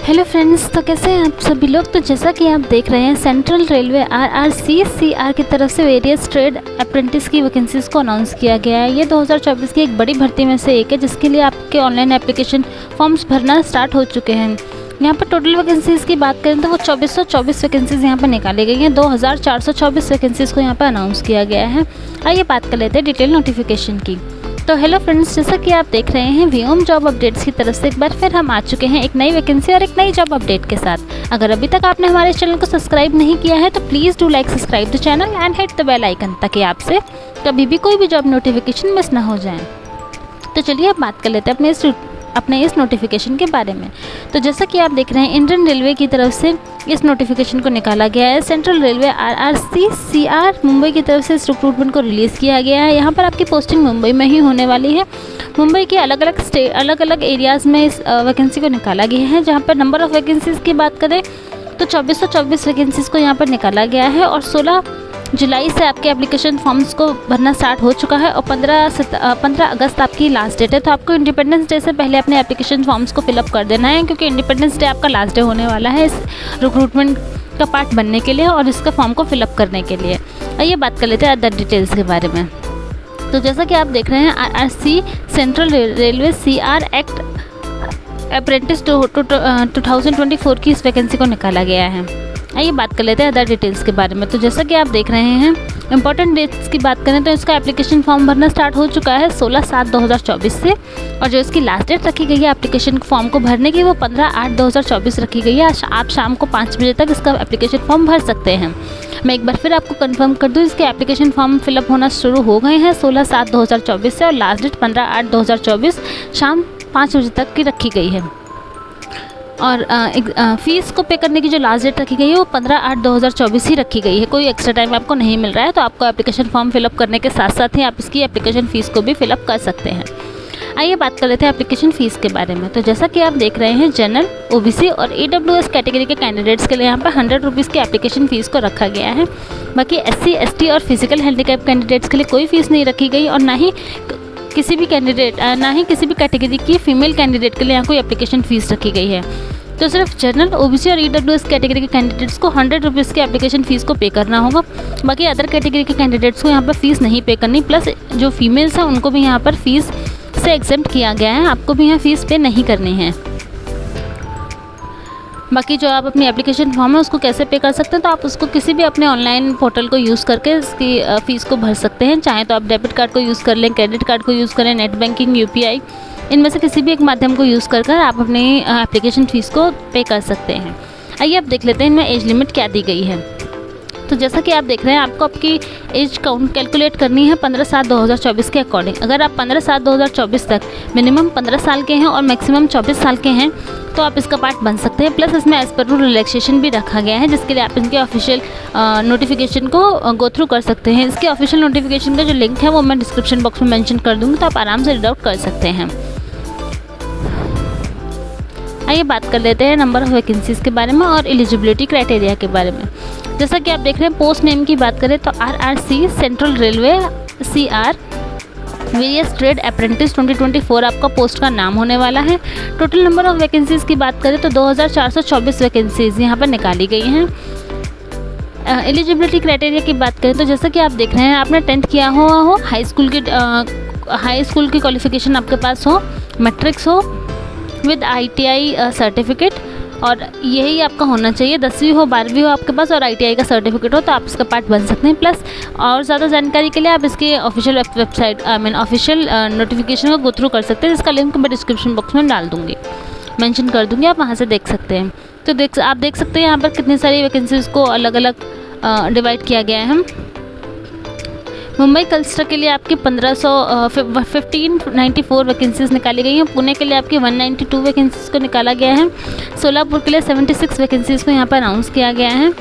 Hello friends, तो कैसे हैं आप सभी लोग। तो जैसा कि आप देख रहे हैं, सेंट्रल रेलवे RRCCR की तरफ से वेरियस ट्रेड अप्रेंटिस की वैकेंसीज़ को अनाउंस किया गया है। ये 2024 की एक बड़ी भर्ती में से एक है जिसके लिए आपके ऑनलाइन एप्लीकेशन फॉर्म्स भरना स्टार्ट हो चुके हैं। यहाँ पर टोटल वैकेंसीज़ की बात करें तो वो 2424 वैकेंसीज़ यहाँ पर निकाली गई हैं। 2424 वैकेंसीज़ को यहाँ पर अनाउंस किया गया है। आइए बात कर लेते हैं डिटेल नोटिफिकेशन की। तो हेलो फ्रेंड्स, जैसा कि आप देख रहे हैं, वीओम जॉब अपडेट्स की तरफ से एक बार फिर हम आ चुके हैं एक नई वैकेंसी और एक नई जॉब अपडेट के साथ। अगर अभी तक आपने हमारे चैनल को सब्सक्राइब नहीं किया है तो please do like subscribe the channel and hit the bell icon ताकि आपसे कभी भी कोई भी जॉब नोटिफिकेशन मिस ना हो जाए। तो चलिए अब बात कर लेते हैं अपने इस नोटिफिकेशन के बारे में। तो जैसा कि आप देख रहे हैं, इंडियन रेलवे की तरफ से इस नोटिफिकेशन को निकाला गया है। सेंट्रल रेलवे RRCCR मुंबई की तरफ से इस रिक्रूटमेंट को रिलीज़ किया गया है। यहाँ पर आपकी पोस्टिंग मुंबई में ही होने वाली है। मुंबई के अलग अलग एरियाज़ में इस वैकेंसी को निकाला गया है। जहाँ पर नंबर ऑफ़ वैकेंसीज़ की बात करें तो 2424 वैकेंसीज़ को यहाँ पर निकाला गया है और 16 जुलाई से आपके एप्लीकेशन फॉर्म्स को भरना स्टार्ट हो चुका है और 15 अगस्त आपकी लास्ट डेट है। तो आपको इंडिपेंडेंस डे से पहले अपने एप्लीकेशन फॉर्म्स को फिलअप कर देना है, क्योंकि इंडिपेंडेंस डे आपका लास्ट डे होने वाला है इस रिक्रूटमेंट का पार्ट बनने के लिए और इसका फॉर्म को फिलअप करने के लिए। आइए बात कर लेते हैं अदर डिटेल्स के बारे में। तो जैसा कि आप देख रहे हैं, RRC central railway CR act apprentice 2024 की इस वैकेंसी को निकाला गया है। आइए बात कर लेते हैं अदर डिटेल्स के बारे में। तो जैसा कि आप देख रहे हैं, इंपॉर्टेंट डेट्स की बात करें तो इसका एप्लीकेशन फॉर्म भरना स्टार्ट हो चुका है 16/7/2024 से, और जो इसकी लास्ट डेट रखी गई है एप्लीकेशन फॉर्म को भरने की वो 15/8/2024 रखी गई है। आप शाम को 5 बजे तक इसका एप्लीकेशन फॉर्म भर सकते हैं। मैं एक बार फिर आपको कंफर्म कर दूं, इसके एप्लीकेशन फॉर्म फिलअप होना शुरू हो गए हैं 16/7/2024 से और लास्ट डेट 15/8/2024 शाम 5 बजे तक की रखी गई है। और फ़ीस को पे करने की जो लास्ट डेट रखी गई है वो 15/8/2024 ही रखी गई है। कोई एक्स्ट्रा टाइम आपको नहीं मिल रहा है, तो आपको एप्लीकेशन फॉर्म फिलअप करने के साथ साथ ही आप इसकी एप्लीकेशन फ़ीस को भी फिलअप कर सकते हैं। आइए बात कर लेते हैं एप्लीकेशन फ़ीस के बारे में। तो जैसा कि आप देख रहे हैं, जनरल, OBC और EWS कैटेगरी के कैंडिडेट्स के लिए यहाँ पर 100 रुपीज़ की एप्लीकेशन फ़ीस को रखा गया है। बाकी SC, ST और फिजिकल हैंडीकैप कैंडिडेट्स के लिए कोई फ़ीस नहीं रखी गई और ना ही किसी भी कैटेगरी की फीमेल कैंडिडेट के लिए यहाँ कोई एप्लीकेशन फ़ीस रखी गई है। तो सिर्फ जनरल, OBC और EWS कैटेगरी के कैंडिडेट्स को 100 रुपीज़ की एप्लीकेशन फ़ीस को पे करना होगा। बाकी अदर कैटेगरी के कैंडिडेट्स को यहाँ पर फ़ीस नहीं पे करनी, प्लस जो फीमेल्स हैं उनको भी यहाँ पर फ़ीस से एग्जेम्प्ट किया गया है। आपको भी यहाँ फ़ीस पे नहीं करनी है। बाकी जो आप अपनी एप्लीकेशन फॉर्म है उसको कैसे पे कर सकते हैं, तो आप उसको किसी भी अपने ऑनलाइन पोर्टल को यूज़ करके इसकी फ़ीस को भर सकते हैं। चाहे तो आप डेबिट कार्ड को यूज़ कर लें, क्रेडिट कार्ड को यूज़ करें, नेट बैंकिंग, UPI, इनमें से किसी भी एक माध्यम को यूज़ कर आप अपनी एप्लीकेशन फ़ीस को पे कर सकते हैं। आइए अब देख लेते हैं इनमें एज लिमिट क्या दी गई है। तो जैसा कि आप देख रहे हैं, आपको आपकी एज काउंट कैलकुलेट करनी है 15/7/2024 के अकॉर्डिंग। अगर आप 15/7/2024 तक मिनिमम 15 साल के हैं और मैक्सिमम 24 साल के हैं तो आप इसका पार्ट बन सकते हैं। प्लस इसमें एज पर रूल रिलैक्सेशन भी रखा गया है, जिसके लिए आप इनके ऑफिशियल नोटिफिकेशन को गो थ्रू कर सकते हैं। इसके ऑफिशियल नोटिफिकेशन का जो लिंक है वो मैं डिस्क्रिप्शन बॉक्स में मेंशन कर दूँगी, तो आप आराम से रीड आउट कर सकते हैं। आइए बात कर लेते हैं नंबर ऑफ़ वैकेंसीज़ के बारे में और एलिजिबिलिटी क्राइटेरिया के बारे में। जैसा कि आप देख रहे हैं, पोस्ट नेम की बात करें तो RRC central railway CR various trade apprentice 2024 आपका पोस्ट का नाम होने वाला है। टोटल नंबर ऑफ़ वैकेंसीज़ की बात करें तो 2424 वैकेंसीज़ यहाँ पर निकाली गई हैं। एलिजिबिलिटी क्राइटेरिया की बात करें तो जैसा कि आप देख रहे हैं, आपने 10th किया हुआ हो, हाई स्कूल की क्वालिफिकेशन आपके पास हो, मैट्रिक्स हो विद ITI सर्टिफिकेट, और यही आपका होना चाहिए। 10वीं हो, 12वीं हो आपके पास और ITI का सर्टिफिकेट हो, तो आप इसका पार्ट बन सकते हैं। प्लस और ज़्यादा जानकारी के लिए आप इसके ऑफिशियल वेबसाइट ऑफिशियल नोटिफिकेशन को गो थ्रू कर सकते हैं, जिसका लिंक मैं डिस्क्रिप्शन बॉक्स में डाल दूँगी, मेंशन कर दूँगी, आप वहाँ से देख सकते हैं। तो आप देख सकते हैं यहाँ पर कितनी सारी वैकेंसीज़ को अलग अलग डिवाइड किया गया है। मुंबई क्लस्टर के लिए आपकी 1594 वैकेंसीज़ निकाली गई हैं। पुणे के लिए आपकी 192 वैकेंसीज़ को निकाला गया है। सोलापुर के लिए 76 वैकेंसीज़ को यहाँ पर अनाउंस किया गया है।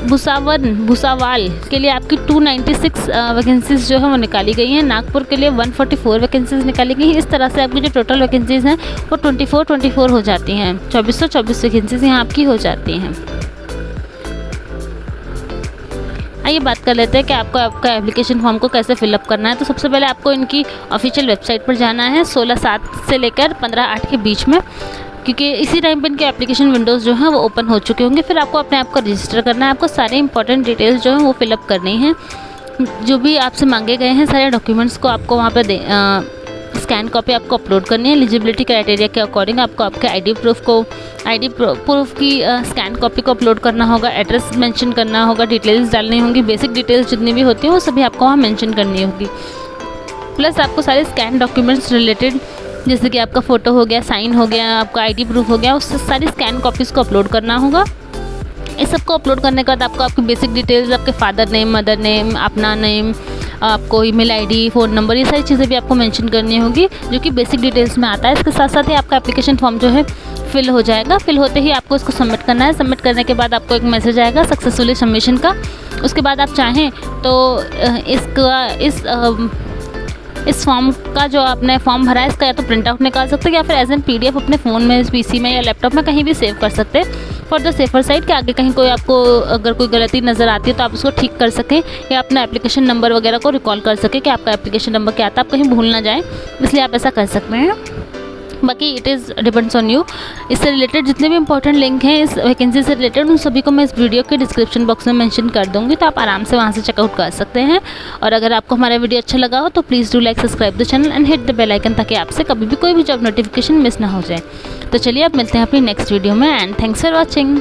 भुसावाल के लिए आपकी 296 वैकेंसीज़ जो है वो निकाली गई हैं। नागपुर के लिए 144 वैकेंसीज़ निकाली गई हैं। इस तरह से आपकी जो टोटल वैकेंसीज़ हैं वो 24 हो जाती हैं। 2424 वैकेंसीज़ यहाँ आपकी हो जाती हैं। आइए बात कर लेते हैं कि आपको आपका एप्लीकेशन फॉर्म को कैसे फिलअप करना है। तो सबसे पहले आपको इनकी ऑफिशियल वेबसाइट पर जाना है 16/7 से लेकर 15/8 के बीच में। क्योंकि इसी टाइम पे इनके एप्लीकेशन विंडोज़ जो हैं वो ओपन हो चुके होंगे। फिर आपको अपने आप को रजिस्टर करना है, आपको सारे इंपॉर्टेंट डिटेल्स जो हैं वो फिलअप करनी है। जो भी आपसे मांगे गए हैं सारे डॉक्यूमेंट्स को आपको वहाँ पे स्कैन कॉपी आपको अपलोड करनी है। एलिजिबिलिटी क्राइटेरिया के अकॉर्डिंग आपको आपके आईडी प्रूफ की स्कैन कॉपी को अपलोड करना होगा, एड्रेस मेंशन करना होगा, डिटेल्स डालनी होंगी, बेसिक डिटेल्स जितनी भी होती हैं वो सभी आपको वहाँ मेंशन करनी होगी। प्लस आपको सारे स्कैन डॉक्यूमेंट्स रिलेटेड जैसे कि आपका फ़ोटो हो गया, साइन हो गया, आपका आईडी प्रूफ हो गया, उस सारी स्कैन कॉपीज़ को अपलोड करना होगा। इस सबको अपलोड करने के बाद आपको आपकी बेसिक डिटेल्स, आपके फादर नेम, मदर नेम, अपना नेम, आपको ईमेल आईडी, फ़ोन नंबर, ये सारी चीज़ें भी आपको मेंशन करनी होगी जो कि बेसिक डिटेल्स में आता है। इसके साथ साथ ही आपका एप्लीकेशन फॉर्म जो है फिल हो जाएगा। फिल होते ही आपको इसको सबमिट करना है। सबमिट करने के बाद आपको एक मैसेज आएगा सक्सेसफुली सबमिशन का। उसके बाद आप चाहें तो इस फॉर्म का जो आपने फॉर्म भरा है इसका या तो प्रिंट आउट निकाल सकते हैं या फिर एज एन PDF अपने फ़ोन में, PC में या लैपटॉप में कहीं भी सेव कर सकते हैं फॉर द सेफर साइड के आगे कहीं कोई आपको अगर कोई गलती नज़र आती है तो आप उसको ठीक कर सकें या अपना एप्लीकेशन नंबर वगैरह को रिकॉल कर सकें कि आपका एप्लीकेशन नंबर क्या था, आप कहीं भूल ना जाएँ, इसलिए आप ऐसा कर सकते हैं। बाकी it is depends on you. इससे रिलेटेड जितने भी इंपॉर्टेंट लिंक हैं इस वैकेंसी से रिलेटेड उन सभी को मैं इस वीडियो के डिस्क्रिप्शन बॉक्स में मेंशन कर दूंगी, तो आप आराम से वहां से चेकआउट कर सकते हैं। और अगर आपको हमारा वीडियो अच्छा लगा हो तो please do like, subscribe the channel and hit the bell icon ताकि आपसे कभी भी कोई भी जॉब नोटिफिकेशन मिस ना हो जाए। तो चलिए अब मिलते हैं अपनी नेक्स्ट वीडियो में एंड थैंक्स फॉर वॉचिंग।